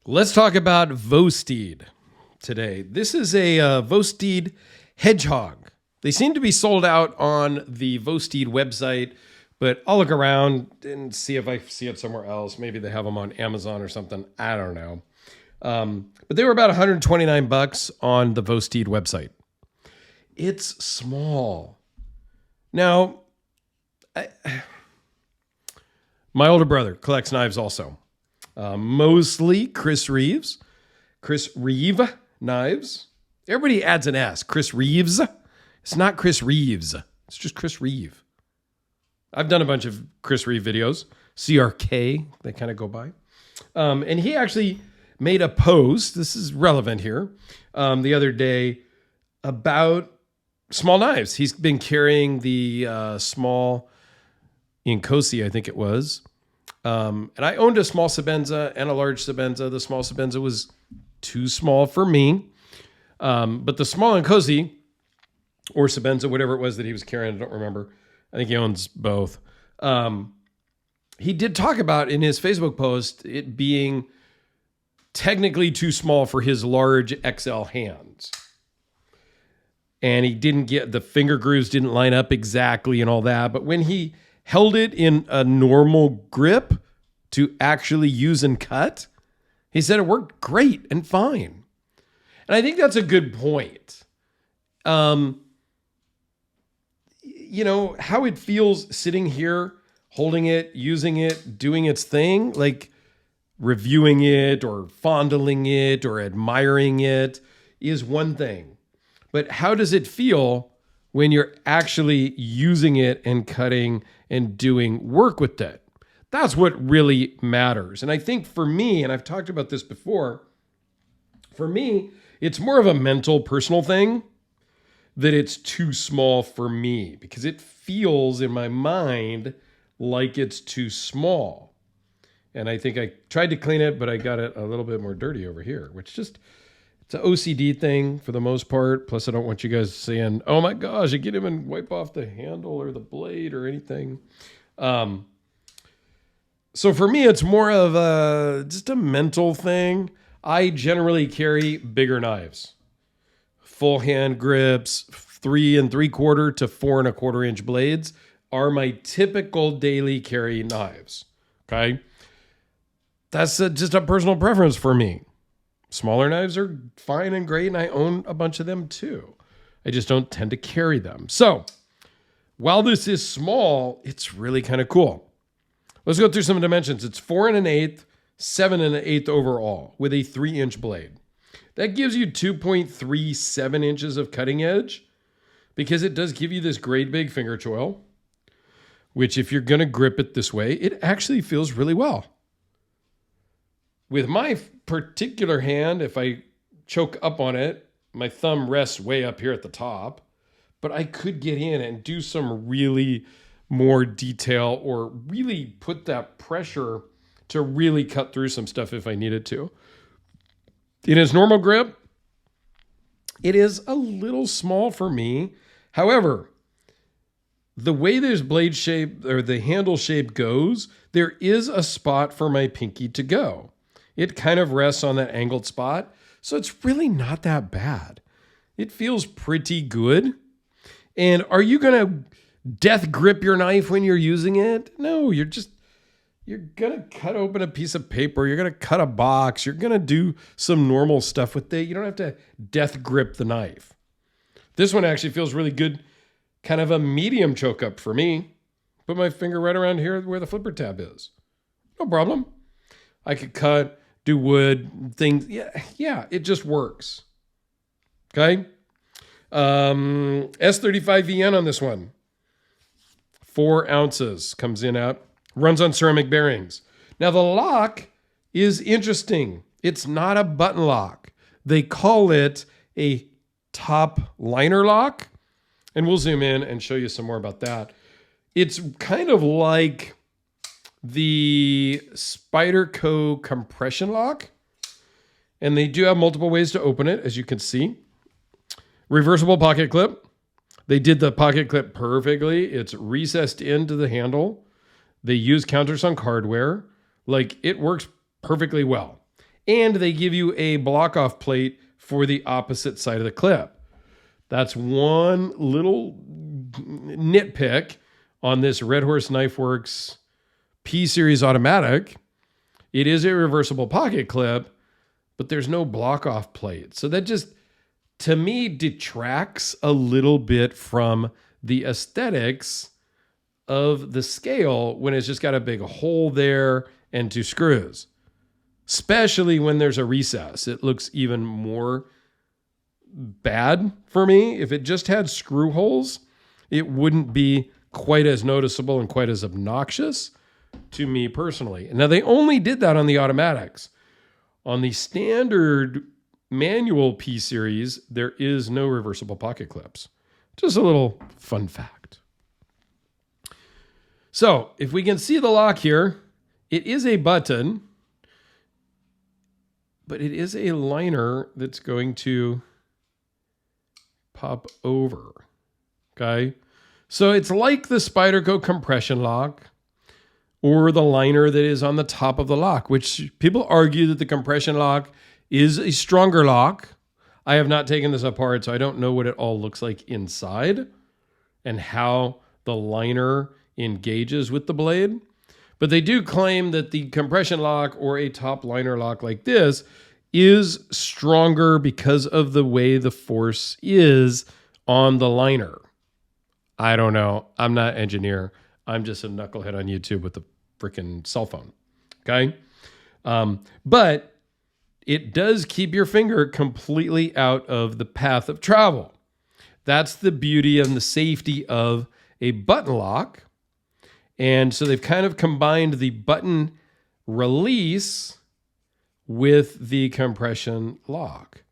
Let's talk about Vosteed today. This is a Vosteed Hedgehog. They seem to be sold out on the Vosteed website, but I'll look around and see if I see it somewhere else. Maybe they have them on Amazon or something. I don't know. But they were about $129 on the Vosteed website. It's small. Now, my older brother collects knives also. Mostly Chris Reeve knives. Everybody adds an S. Chris Reeves. It's not Chris Reeves. It's just Chris Reeve. I've done a bunch of Chris Reeve videos. CRK, they kind of go by. And he actually made a post, this is relevant here, the other day about small knives. He's been carrying the small Inkosi, I think it was. And I owned a small Sebenza and a large Sebenza. The small Sebenza was too small for me. But the small Inkosi, or Sebenza, whatever it was that he was carrying, I don't remember. I think he owns both. He did talk about in his Facebook post it being technically too small for his large XL hands. And he didn't get, the finger grooves didn't line up exactly and all that. But when he held it in a normal grip to actually use and cut, he said it worked great and fine. And I think that's a good point. You know, how it feels sitting here, holding it, using it, doing its thing, like reviewing it or fondling it or admiring it is one thing. But how does it feel when you're actually using it and cutting and doing work with it? That's what really matters. And I think for me, and I've talked about this before, for me, it's more of a mental, personal thing that it's too small for me because it feels in my mind like it's too small. And I think I tried to clean it, but I got it a little bit more dirty over here, which just, it's an OCD thing for the most part. Plus, I don't want you guys saying, oh my gosh, I can't even wipe off the handle or the blade or anything. So for me, it's more of just a mental thing. I generally carry bigger knives. Full hand grips, 3 3/4 to 4 1/4 inch blades are my typical daily carry knives. Okay. That's just a personal preference for me. Smaller knives are fine and great, and I own a bunch of them too. I just don't tend to carry them. So while this is small, it's really kind of cool. Let's go through some dimensions. It's 4 1/8, 7 1/8 overall with a 3-inch blade. That gives you 2.37 inches of cutting edge because it does give you this great big finger choil, which if you're going to grip it this way, it actually feels really well. With my particular hand, if I choke up on it, my thumb rests way up here at the top, but I could get in and do some really more detail or really put that pressure to really cut through some stuff if I needed to. In its normal grip, it is a little small for me. However, the way this blade shape or the handle shape goes, there is a spot for my pinky to go. It kind of rests on that angled spot, so it's really not that bad. It feels pretty good. And are you going to death grip your knife when you're using it? No, you're going to cut open a piece of paper. You're going to cut a box. You're going to do some normal stuff with it. You don't have to death grip the knife. This one actually feels really good. Kind of a medium choke up for me. Put my finger right around here where the flipper tab is. No problem. I could cut, do wood, things. Yeah, it just works. Okay. S35VN on this one. 4 ounces comes in at. Runs on ceramic bearings. Now the lock is interesting. It's not a button lock. They call it a top liner lock. And we'll zoom in and show you some more about that. It's kind of like the Spyderco compression lock. And they do have multiple ways to open it, as you can see. Reversible pocket clip. They did the pocket clip perfectly. It's recessed into the handle. They use countersunk hardware. Like, it works perfectly well. And they give you a block off plate for the opposite side of the clip. That's one little nitpick on this Red Horse Knife Works P-Series automatic. It is a reversible pocket clip, but there's no block off plate. So that just, to me, detracts a little bit from the aesthetics of the scale when it's just got a big hole there and 2 screws. Especially when there's a recess. It looks even more bad for me. If it just had screw holes, it wouldn't be quite as noticeable and quite as obnoxious to me personally. Now, they only did that on the automatics. On the standard manual P-Series, there is no reversible pocket clips. Just a little fun fact. So, if we can see the lock here, it is a button, but it is a liner that's going to pop over, okay? So it's like the Spyderco compression lock or the liner that is on the top of the lock, which people argue that the compression lock is a stronger lock. I have not taken this apart, so I don't know what it all looks like inside and how the liner engages with the blade. But they do claim that the compression lock or a top liner lock like this is stronger because of the way the force is on the liner. I don't know. I'm not an engineer. I'm just a knucklehead on YouTube with a freaking cell phone. Okay? But it does keep your finger completely out of the path of travel. That's the beauty and the safety of a button lock. And so they've kind of combined the button release with the compression lock.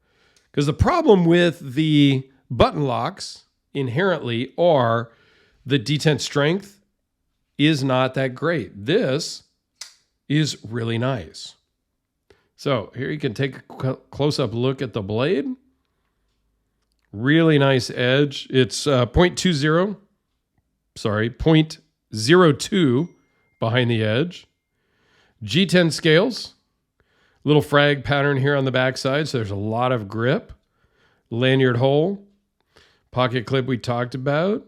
Because the problem with the button locks inherently are the detent strength is not that great. This is really nice. So here you can take a close-up look at the blade. Really nice edge. It's 0.02 behind the edge. G10 scales. Little frag pattern here on the backside, so there's a lot of grip. Lanyard hole. Pocket clip we talked about.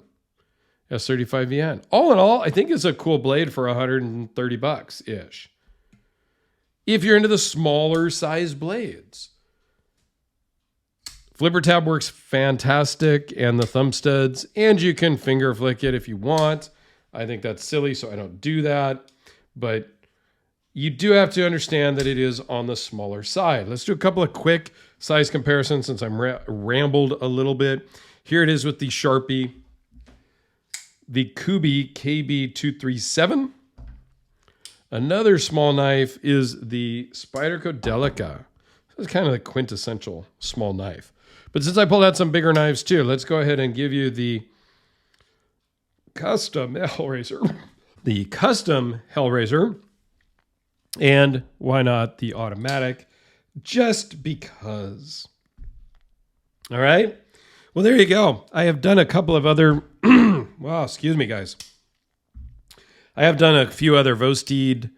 S35VN. All in all, I think it's a cool blade for $130-ish. If you're into the smaller size blades. Flipper tab works fantastic, and the thumb studs, and you can finger flick it if you want. I think that's silly, so I don't do that. But you do have to understand that it is on the smaller side. Let's do a couple of quick size comparisons since I'm rambled a little bit. Here it is with the Sharpie, the Kubi KB237. Another small knife is the Spyderco Delica. This is kind of the quintessential small knife. But since I pulled out some bigger knives too, let's go ahead and give you the custom Hellraiser. The custom Hellraiser. And why not the automatic? Just because. All right. Well, there you go. I have done a couple of other... wow, excuse me, guys. I have done a few other Vosteed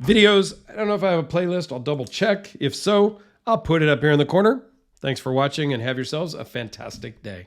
videos. I don't know if I have a playlist. I'll double check. If so, I'll put it up here in the corner. Thanks for watching and have yourselves a fantastic day.